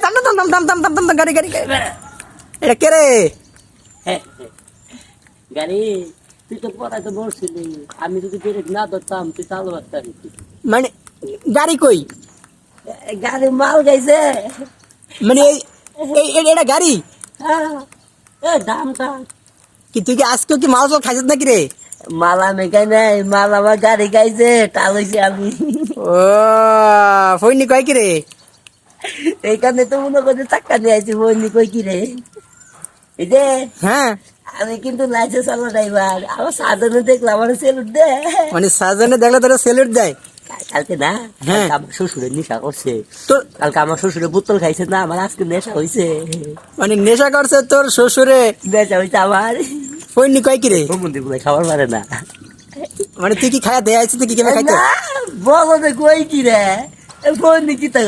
থাম থাম থাম থাম থাম থাম থাম গাড়ি গাড়ি এটা কে রে? গাড়ি তুই তো পড়াতে বলছিলি, আমি যদি ব্রেক না ধরতাম তুই চালু করতাম। মানে গাড়ি কই? গাড়ি মাল গাইছে। মানে এটা গাড়ি? দামটা কি তুই কি আজকেও কি মাল খাইছিস নাকি রে? মালা মেকাই নাই, মাল আমার গাড়ি গাইছে, টালইছি আমি। ও ফইনি কয় কি রে? এইখানে তো মনে করছে চাক্কা নিয়ে আইছি, বইনি কই কি রে? এই যে হ্যাঁ, আমি কিন্তু লাইসেন্স চালা ড্রাইভার, আমার সাধনে দেখলাম আমার সেলুট দে। মানে সাজানে দেখলে তোরা সেলুট দেয়? কালকে না, হ্যাঁ। কালকে আমার শ্বশুরের নেশা করছে। তোর কালকে আমার শ্বশুরে বোতল খাইছে না, আমার আজকে নেশা হয়েছে। মানে নেশা করছে তোর শ্বশুরে? নেশা হয়েছে আমার। ফইনি কয় কি রে? মন্দির বলে খাবার পারে না। মানে তুই কি খায়া দেয়া আইছিস নাকি কেমন খাইতে? না বলো কই কি রে, ফোন কি তা